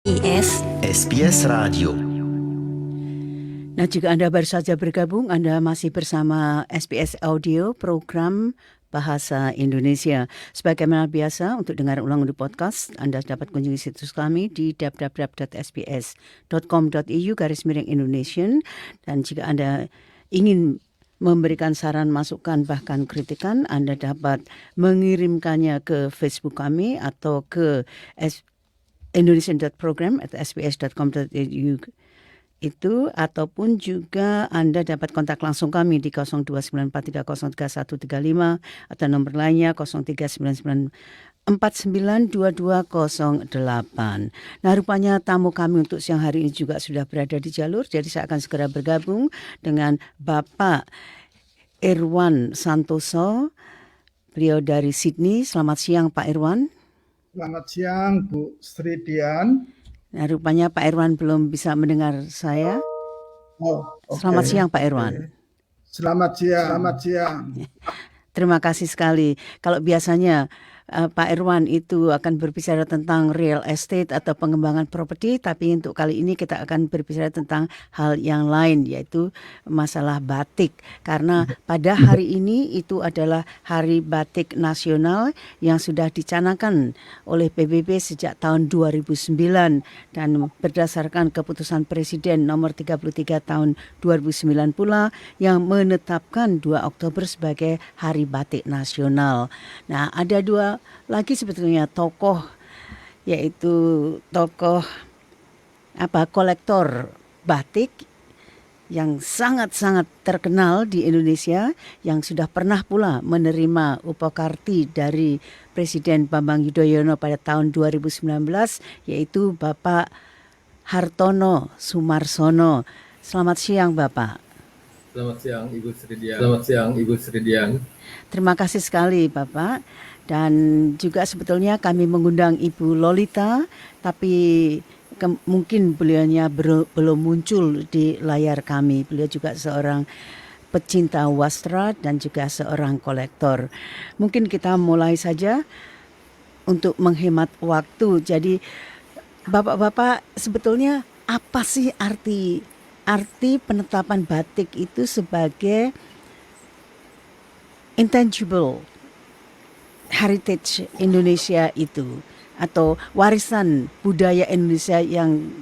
SBS Radio. Nah, jika Anda baru saja bergabung, Anda masih bersama SBS Audio, program Bahasa Indonesia. Sebagaimana biasa, untuk dengar ulang di podcast, Anda dapat kunjungi situs kami di www.sbs.com.au/Indonesian. Dan jika Anda ingin memberikan saran, masukan, bahkan kritikan, Anda dapat mengirimkannya ke Facebook kami atau ke indonesian.program@sbs.com.au itu, ataupun juga Anda dapat kontak langsung kami di 0294303135 atau nomor lainnya 0399492208. Nah, rupanya tamu kami untuk siang hari ini juga sudah berada di jalur, jadi saya akan segera bergabung dengan Bapak Irwan Santoso. Beliau dari Sydney. Selamat siang, Pak Irwan. Selamat siang, Bu Sri Dian. Nah, rupanya Pak Irwan belum bisa mendengar saya. Selamat siang, Pak Irwan. Selamat siang. Terima kasih sekali. Kalau biasanya Pak Irwan itu akan berbicara tentang real estate atau pengembangan properti, tapi untuk kali ini kita akan berbicara tentang hal yang lain, yaitu masalah batik. Karena pada hari ini itu adalah Hari Batik Nasional yang sudah dicanangkan oleh PBB sejak tahun 2009 dan berdasarkan keputusan Presiden nomor 33 tahun 2009 pula yang menetapkan 2 Oktober sebagai Hari Batik Nasional. Nah, ada dua lagi sebetulnya tokoh, yaitu tokoh kolektor batik yang sangat-sangat terkenal di Indonesia, yang sudah pernah pula menerima upakarti dari Presiden Bambang Yudhoyono pada tahun 2019, yaitu Bapak Hartono Sumarsono. Selamat siang, Bapak. Selamat siang, Ibu Sri Dian. Terima kasih sekali, Bapak. Dan juga sebetulnya kami mengundang Ibu Lolita, tapi mungkin beliaunya belum muncul di layar kami. Beliau juga seorang pecinta wastra dan juga seorang kolektor. Mungkin kita mulai saja untuk menghemat waktu. Jadi, Bapak-bapak, sebetulnya apa sih arti penetapan batik itu sebagai intangible heritage Indonesia itu, atau warisan budaya Indonesia yang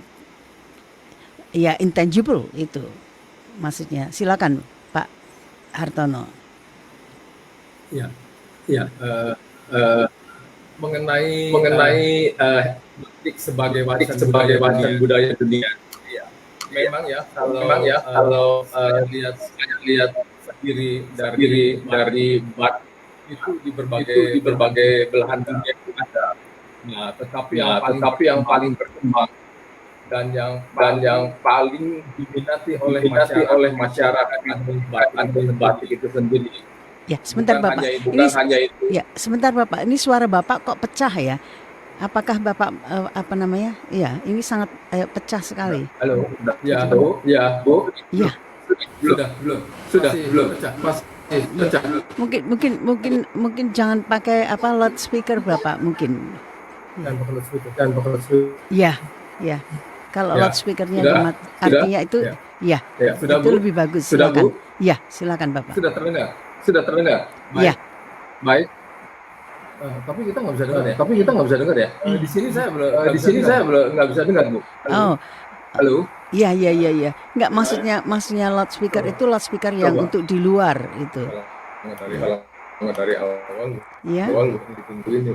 intangible itu maksudnya? Silakan, Pak Hartono. Mengenai batik sebagai warisan budaya dunia. Memang kalau lihat sendiri dari batik itu di berbagai belahan dunia itu ada. Nah, tetapi yang paling berkembang dan yang paling diminati oleh masyarakat adalah batik itu sendiri. Ya, sebentar Bapak. Sebentar Bapak. Ini suara Bapak kok pecah ya? Apakah Bapak Iya, ini sangat pecah sekali. Halo. Bu. Iya. Belum. Pecah. Pecah. Mungkin jangan pakai loudspeaker Bapak mungkin. Jangan pakai loudspeaker. Iya. Kalau loudspeakernya artinya itu Sudah, itu Bu? lebih bagus. Sudah, Silakan. Bu? Ya, silakan Bapak. Sudah terdengar. Iya. Baik. Tapi kita nggak bisa dengar ya. Di sini saya nggak bisa dengar, Bu. Halo. Iya. Enggak, maksudnya loudspeaker itu loudspeaker yang untuk di luar itu. Dari awal. Iya. Awal ditungguin.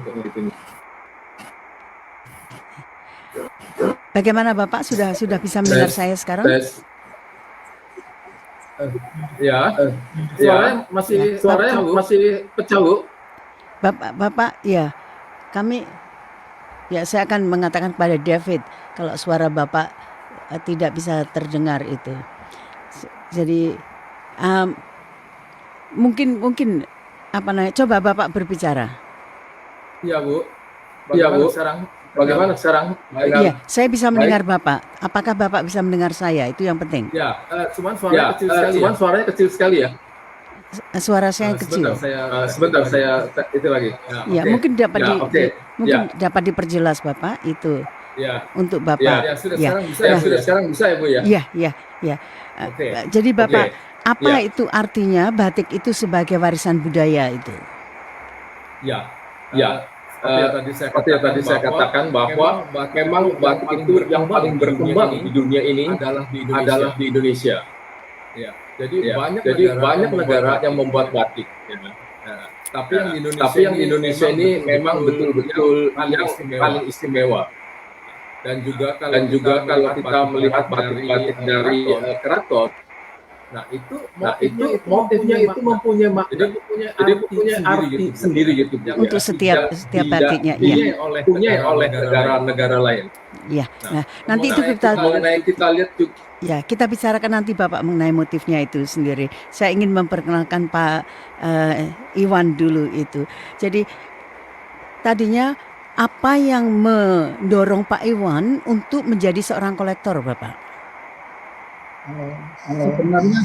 Bagaimana Bapak sudah bisa mendengar saya sekarang? Suaranya masih pecah, Bu. Bapak, ya. Saya akan mengatakan kepada David kalau suara Bapak tidak bisa terdengar itu. Jadi mungkin coba Bapak berbicara. Iya, Bu. Bagaimana sekarang? Iya, saya bisa mendengar Bapak. Apakah Bapak bisa mendengar saya? Itu yang penting. Ya, cuman suaranya kecil sekali ya. Suara saya yang kecil. Sebentar saya itu lagi. Ya, mungkin dapat dapat diperjelas Bapak itu. Ya, untuk ya, Bapak. ya sudah Ya. sekarang bisa ya, Nah, sudah sekarang bisa ya Bu ya. ya, ya, ya. Oke, Jadi Bapak, oke, apa ya, itu artinya batik itu sebagai warisan budaya itu? ya, ya. Seperti yang tadi saya katakan bahwa memang batik itu yang paling berkembang di dunia ini adalah di Indonesia. Ya, jadi Ya, banyak jadi negara banyak yang negara membuat yang batik. membuat batik. Ya. Nah, tapi yang di Indonesia Tapi yang di Indonesia ini memang betul-betul yang paling istimewa. Dan juga Dan juga kalau kita melihat batik-batik dari keraton, nah itu motifnya itu mempunyai makna. jadi punya arti sendiri gitu. Bu, Untuk ya. setiap batiknya, iya. Dipunyai oleh negara-negara lain. Ya. Nah, nanti itu Mengenai kita lihat juga, ya, kita bicarakan nanti Bapak mengenai motifnya itu sendiri. Saya ingin memperkenalkan Pak Iwan dulu itu. Jadi tadinya apa yang mendorong Pak Iwan untuk menjadi seorang kolektor, Bapak? Sebenarnya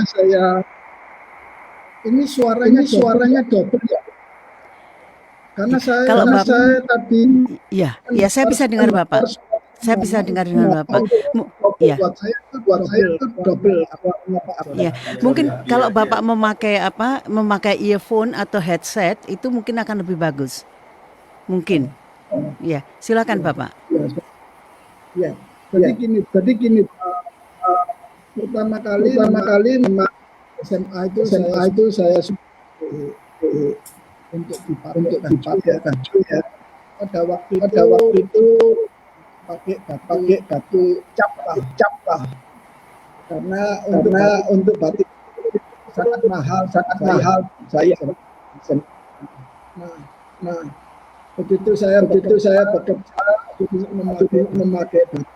saya ini suaranya double ya. Karena saya tadi ya, saya bisa dengar Bapak. Saya bisa dengar dengan Bapak. Ya. Buat saya itu double. Ya, mungkin kalau Bapak memakai earphone atau headset itu mungkin akan lebih bagus. Mungkin. Ya, silakan Bapak. Ya. Jadi gini. Pertama kali SMA itu saya untuk dipakai ya. Pada waktu itu pakai batu cap lah. Karena untuk batik sangat mahal saya. Nah, begitu saya bekerja memakai batik.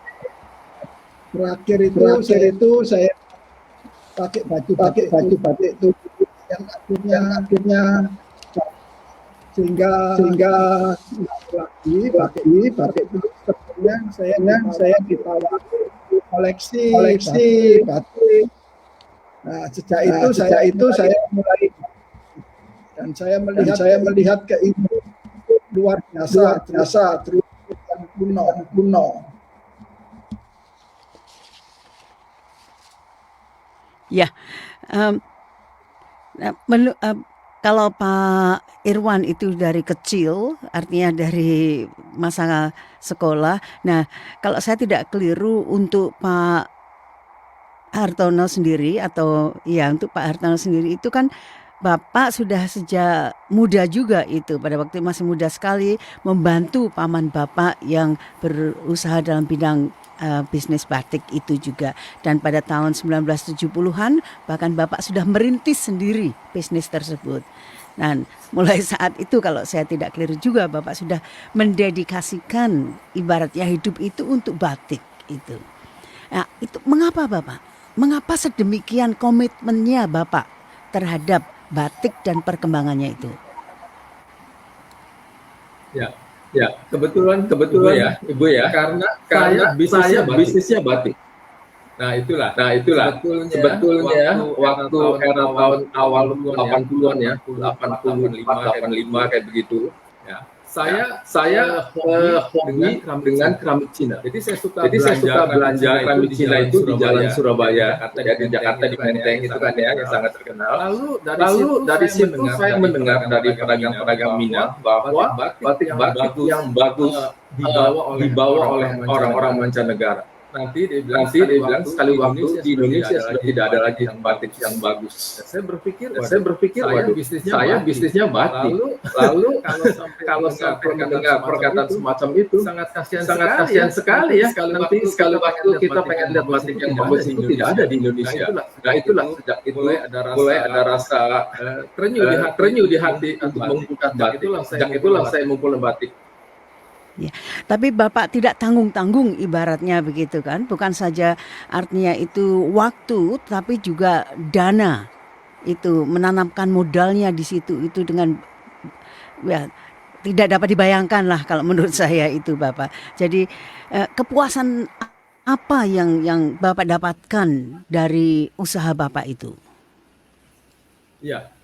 Terakhir itu saya pakai baju batik itu yang akhirnya sehingga lagi batik itu sebenarnya saya dibawa koleksi batik. Nah, sejak itu saya mulai dan saya melihat keindahan luar biasa terus yang kuno. Ya, kalau Pak Irwan itu dari kecil, artinya dari masa sekolah. Nah, kalau saya tidak keliru untuk Pak Hartono sendiri untuk Pak Hartono sendiri itu kan Bapak sudah sejak muda juga itu, pada waktu masih muda sekali membantu paman Bapak yang berusaha dalam bidang bisnis batik itu juga. Dan pada tahun 1970-an bahkan Bapak sudah merintis sendiri bisnis tersebut. Dan mulai saat itu kalau saya tidak keliru juga Bapak sudah mendedikasikan ibaratnya hidup itu untuk batik itu. Nah, itu mengapa Bapak? Mengapa sedemikian komitmennya Bapak terhadap batik dan perkembangannya itu? Ya, kebetulan ya, Ibu ya. Karena saya bisnisnya batik. Nah, itulah sebetulnya waktu era tahun awal 80-an ya, 85 kayak begitu. Ya. Saya hobi dengan keramik Cina. Jadi saya suka belanja keramik Cina itu di Jalan Surabaya, di Jakarta di Menteng itu kan ya, yang sangat terkenal. Lalu dari situ saya mendengar dari pedagang-pedagang Minang bahwa batik yang bagus dibawa oleh orang-orang mancanegara. Nanti dia bilang sekali waktu di Indonesia sudah tidak ada lagi batik yang bagus. Saya berpikir, waduh, saya bisnisnya batik. Lalu kalau sampai mendengar perkataan semacam itu, sangat kasihan sekali ya. Nanti sekali waktu kita pengen lihat batik yang bagus itu tidak ada di Indonesia. Nah, itulah sejak itu mulai ada rasa terenyuh di hati untuk mengumpulkan batik. Sejak itulah saya mengumpulkan batik. Ya, tapi Bapak tidak tanggung-tanggung ibaratnya begitu kan? Bukan saja artinya itu waktu, tapi juga dana. Itu menanamkan modalnya di situ itu dengan ya tidak dapat dibayangkan lah kalau menurut saya itu Bapak. Jadi kepuasan apa yang Bapak dapatkan dari usaha Bapak itu?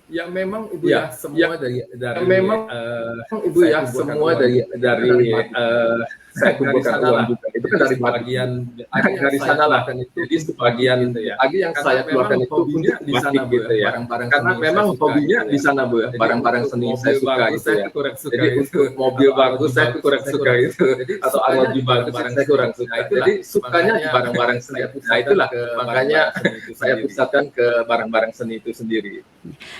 Ya memang Ibu semua dari memang Ibu semua dari saya kumpulkan uang juga. Itu kan dari bagian dari sana lah. Jadi sebagian lagi yang saya keluarkan itu untuk batik gitu ya. Karena memang hobinya di sana Bu, barang-barang seni saya suka gitu ya. Jadi untuk mobil bagus saya kurang suka gitu. Atau alat bagus saya kurang suka. Jadi sukanya di barang-barang seni. Nah itulah makanya saya pusatkan ke barang-barang seni itu sendiri.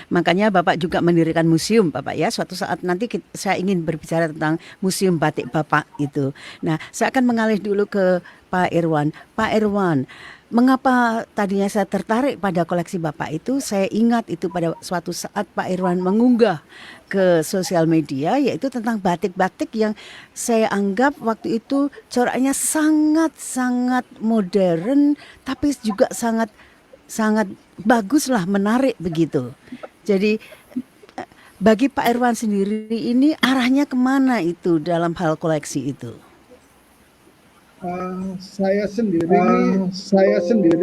Makanya Bapak juga mendirikan museum, Bapak ya. Suatu saat nanti saya ingin berbicara tentang museum batik Bapak itu. Nah, saya akan mengalih dulu ke Pak Irwan. Pak Irwan, mengapa tadinya saya tertarik pada koleksi Bapak itu? Saya ingat itu pada suatu saat Pak Irwan mengunggah ke sosial media, yaitu tentang batik-batik yang saya anggap waktu itu coraknya sangat-sangat modern, tapi juga sangat baguslah, menarik begitu. Jadi bagi Pak Irwan sendiri ini arahnya kemana itu dalam hal koleksi itu? Saya sendiri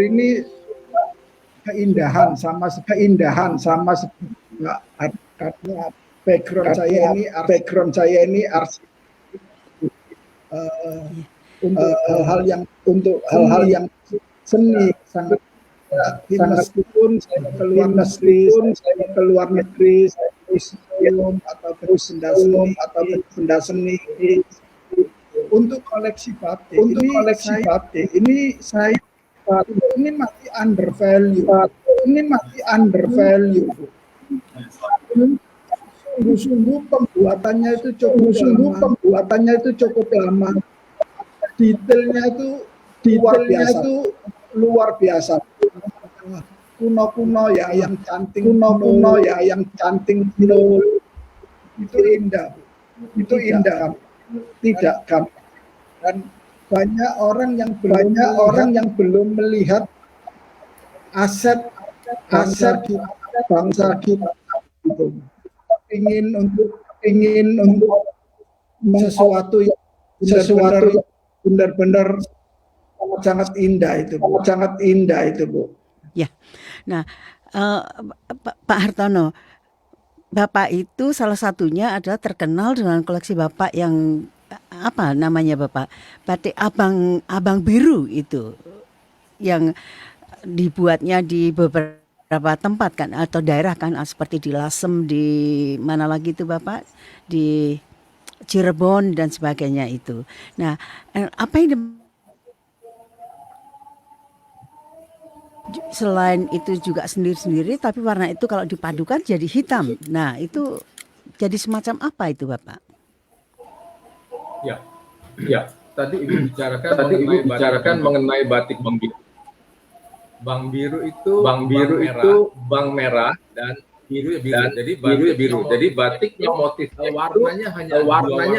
ini keindahan sama karena background saya ini arsip. Untuk hal-hal yang seni sangat meskipun saya keluar negeri, saya museum atau benda seni. Untuk koleksi batik ini saya masih undervalue. Sungguh pembuatannya itu cukup lama. Detailnya itu luar biasa. Kuno yang cantik, itu indah. Tidak kan? Dan banyak orang yang belum melihat aset bangsa kita gitu. Ingin untuk sesuatu yang benar-benar sangat indah itu Bu. Ya. Nah, Pak Hartono, Bapak itu salah satunya adalah terkenal dengan koleksi Bapak yang apa namanya Bapak? Batik abang biru itu yang dibuatnya di beberapa tempat kan atau daerah kan, seperti di Lasem, di mana lagi itu Bapak? Di Cirebon dan sebagainya itu. Nah, apa yang selain itu juga sendiri-sendiri, tapi warna itu kalau dipadukan jadi hitam. Nah, itu jadi semacam apa itu Bapak? Ya. Tadi Ibu bicarakan mengenai batik Bang Biru. Bang Biru itu bang merah dan biru ya biru. Jadi batiknya motifnya warnanya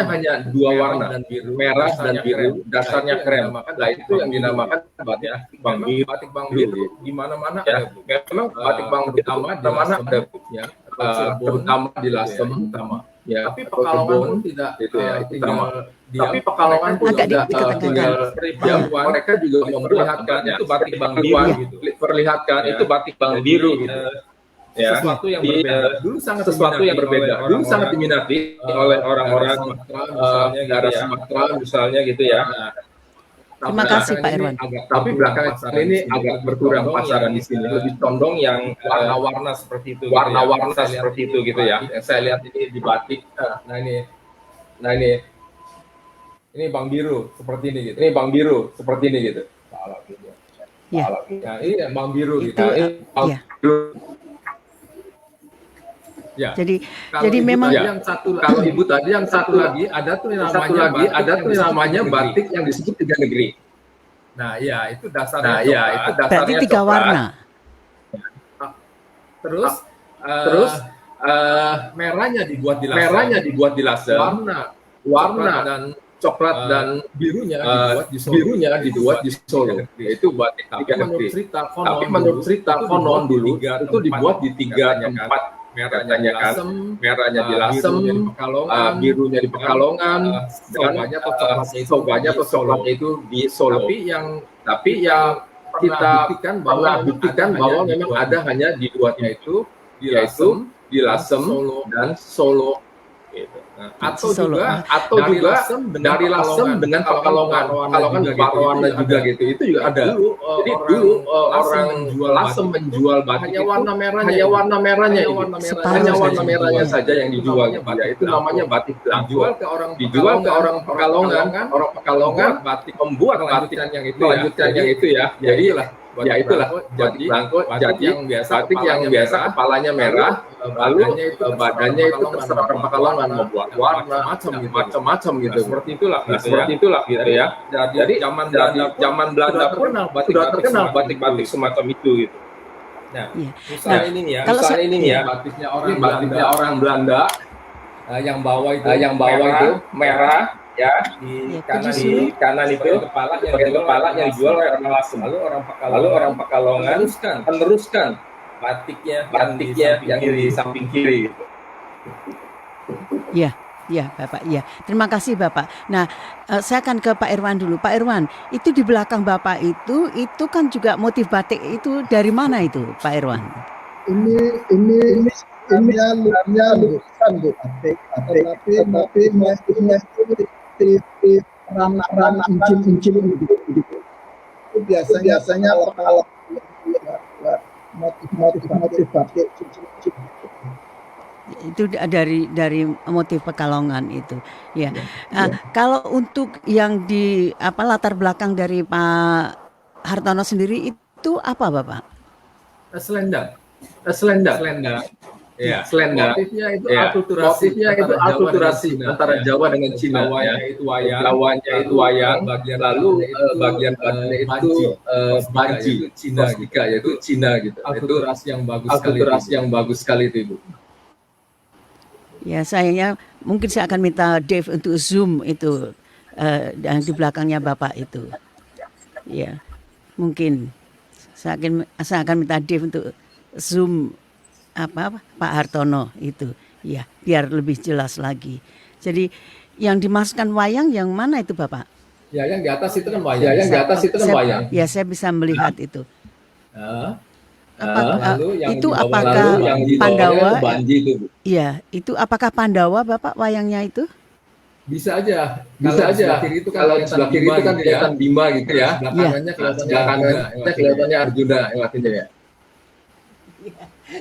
hanya dua warna, dan merah dan biru. Dasarnya krem. Nah, itu yang dinamakan batik Bang Biru. Batik Bang Biru di mana-mana ada. Memang batik Bang Biru mana ada ya. Terutama di Lasem ya. Tapi Pekalongan tidak itu ya, tapi Pekalongan tidak mereka juga memperlihatkan itu batik Bang Biru gitu. Perlihatkan itu batik Bang Biru gitu. Ya, sesuatu yang berbeda. Dulu sangat diminati oleh orang-orang daerah Sumatera misalnya gitu ya. Terima kasih Pak Irwan. Tapi belakangan ini agak berkurang pasaran di sini, lebih condong yang warna-warna seperti itu. Seperti itu gitu ya. Yang saya lihat ini di batik. Nah ini Bang Biru seperti ini gitu. Ya. Nah, ini Bang Biru gitu. Ya. Jadi Ibu memang kalau Ibu tadi yang satu lagi ada tuh namanya batik yang disebut tiga negeri. Nah, ya itu dasarnya. Berarti tiga warna. Terus merahnya dibuat di Lasem. Warna dan coklat dan birunya dibuat di Solo. Yaitu batik tiga negeri. Tapi menurut cerita konon dulu itu dibuat di tiga tempat. Merahnya di Lasem, birunya di Pekalongan, soganya atau coklatnya itu di Solo. Tapi yang kita buktikan bahwa memang ada hanya di duanya itu, yaitu di Lasem dan Solo. Gitu. atau Solo. juga dari Lasem dengan Pekalongan berwarna juga gitu. Itu juga ada. Jadi dulu orang Lasem menjual batik hanya warna merahnya itu. Hanya warna merahnya saja yang dijual. Ya, itu namanya batik Belangko. Dijual ke orang Pekalongan membuat batik yang itu ya. Jadi itulah batik Belangko. Jadi batik yang biasa kepalanya merah, lalu badannya itu terserah orang Pekalongan membuat warna macam-macam gitu. Seperti itulah gitu ya. Jadi zaman Belanda pun sudah terkenal batik-batik semacam itu gitu. Nah, misalnya ini nih ya, batiknya orang Belanda, yang bawah itu merah ya, di kanan itu bagian kepala yang dijual oleh orang Lasem. Lalu orang Pekalongan meneruskan batiknya yang di samping kiri gitu. Ya, Bapak. Ya, terima kasih Bapak. Nah, saya akan ke Pak Irwan dulu. Pak Irwan, itu di belakang Bapak itu kan juga motif batik itu dari mana itu, Pak Irwan? Ini luarnya lukisan Bu, batik, tapi motifnya itu ranah incin gitu. Itu biasanya kalau motif batik cincin. Itu dari motif Pekalongan itu ya. Kalau untuk yang di latar belakang dari Pak Hartono sendiri itu apa Bapak? Selendang. Ya, selendang. Motifnya itu akulturasi antara Jawa dengan Cina. Jawanya itu wayang, lalu bagian badannya itu baji, Cina, yaitu Cina gitu. Akulturasi yang bagus sekali itu Ibu. Ya, sayangnya mungkin saya akan minta Dave untuk zoom itu yang di belakangnya Bapak itu. Ya, mungkin saya akan minta Dave untuk zoom Pak Hartono itu. Ya, biar lebih jelas lagi. Jadi yang dimasukkan wayang yang mana itu Bapak? Ya, yang di atas itu kan wayang. Ya, saya bisa melihat itu. Itu yang apakah Pandawa? Banji itu, Bu. Iya, itu apakah Pandawa Bapak wayangnya itu? Bisa aja. Kalau sebelah kiri itu kan kelihatan Bima gitu ya. Sebelah kanannya kelihatannya Arjuna yang artinya ya.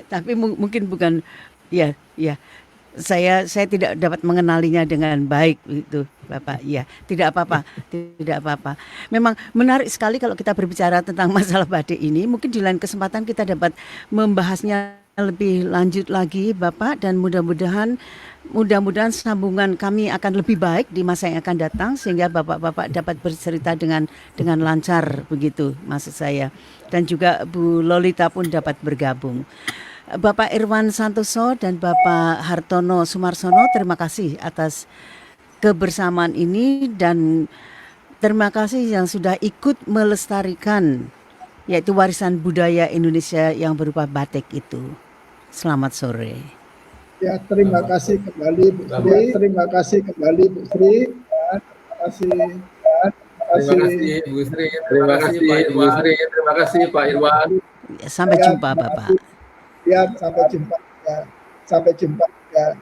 Tapi mungkin bukan ya. Saya tidak dapat mengenalinya dengan baik itu Bapak. Ya, tidak apa-apa. Memang menarik sekali kalau kita berbicara tentang masalah batik ini. Mungkin di lain kesempatan kita dapat membahasnya lebih lanjut lagi Bapak, dan mudah-mudahan sambungan kami akan lebih baik di masa yang akan datang sehingga Bapak-bapak dapat bercerita dengan lancar begitu maksud saya. Dan juga Bu Lolita pun dapat bergabung. Bapak Irwan Santoso dan Bapak Hartono Sumarsono, terima kasih atas kebersamaan ini dan terima kasih yang sudah ikut melestarikan yaitu warisan budaya Indonesia yang berupa batik itu. Selamat sore. Ya, terima kasih kembali Bu Sri. Terima kasih kembali Bu Sri. Terima kasih Bu Sri. Terima kasih Pak Irwan. Sampai jumpa Bapak. Ya, sampai jumpa. Ya.